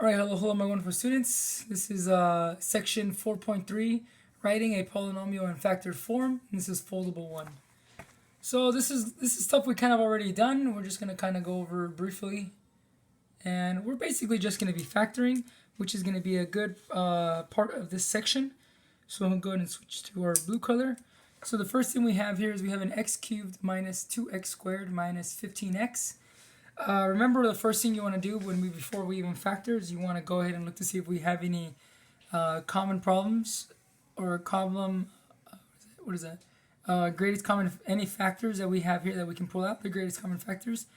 All right, hello, my wonderful students. This is section 4.3, writing a polynomial in factored form. And this is foldable one. So this is stuff we kind of already done. We're just gonna kind of go over briefly, and we're basically just gonna be factoring, which is gonna be a good part of this section. So I'm gonna go ahead and switch to our blue color. So the first thing we have here is we have an x cubed minus 2x squared minus 15x. Remember, the first thing you want to do before we even factor is you want to go ahead and look to see if we have any common problems or greatest common, any factors that we have here that we can pull out, the greatest common factors.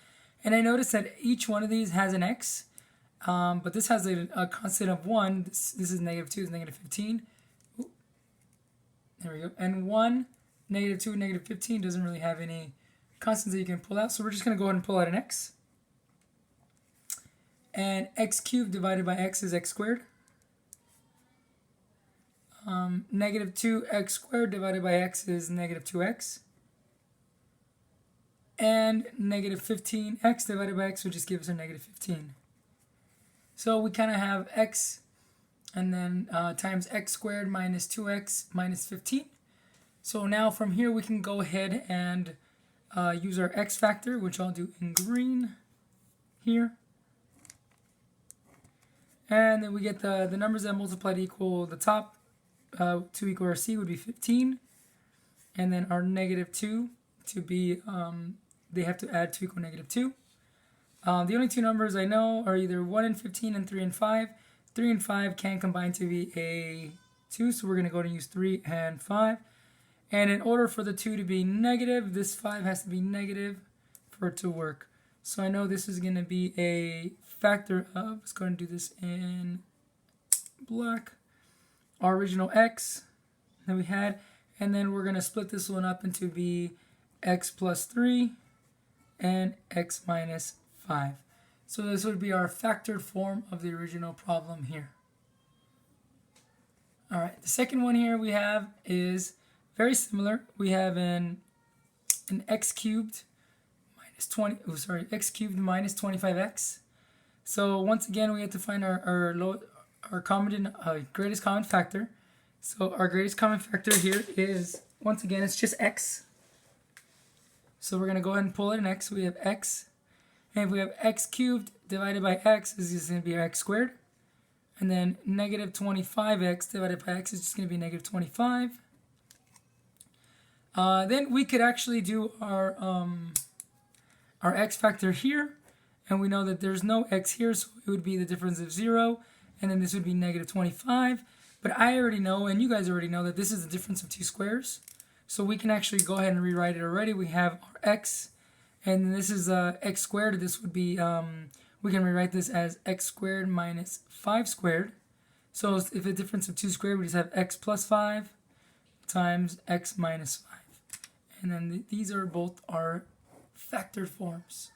And I noticed that each one of these has an x, but this has a constant of 1. This is negative 2, is negative 15. Ooh. There we go. And 1, negative 2, negative 15 doesn't really have any constants that you can pull out. So we're just going to go ahead and pull out an x. And x cubed divided by x is x squared. Negative 2x squared divided by x is negative 2x. And negative 15x divided by x will just give us a negative 15. So we kind of have x and then times x squared minus 2x minus 15. So now from here we can go ahead and use our x factor, which I'll do in green here. And then we get the numbers that multiply to equal the top, 2 equal our c would be 15. And then our negative 2 to be, they have to add 2 equal negative 2. The only two numbers I know are either 1 and 15 and 3 and 5. 3 and 5 can combine to be a 2, so we're going to go ahead and use 3 and 5. And in order for the 2 to be negative, this 5 has to be negative for it to work. So I know this is going to be a factor of, let's go ahead and do this in black, our original x that we had, and then we're going to split this one up into be x plus 3 and x minus 5. So this would be our factored form of the original problem here. All right, the second one here we have is very similar. We have an x cubed minus x cubed minus 25x. So once again, we have to find our greatest common factor. So our greatest common factor here is, once again, it's just x. So we're going to go ahead and pull in an x. We have x. And if we have x cubed divided by x, this is going to be our x squared. And then negative 25x divided by x is just going to be negative 25. Then we could actually do our x factor here. And we know that there's no x here, so it would be the difference of 0. And then this would be negative 25. But I already know, and you guys already know, that this is the difference of two squares. So we can actually go ahead and rewrite it already. We have our x, and this is x squared. This would be, we can rewrite this as x squared minus 5 squared. So if the difference of 2 squared, we just have x plus 5 times x minus 5. And then these are both our factored forms.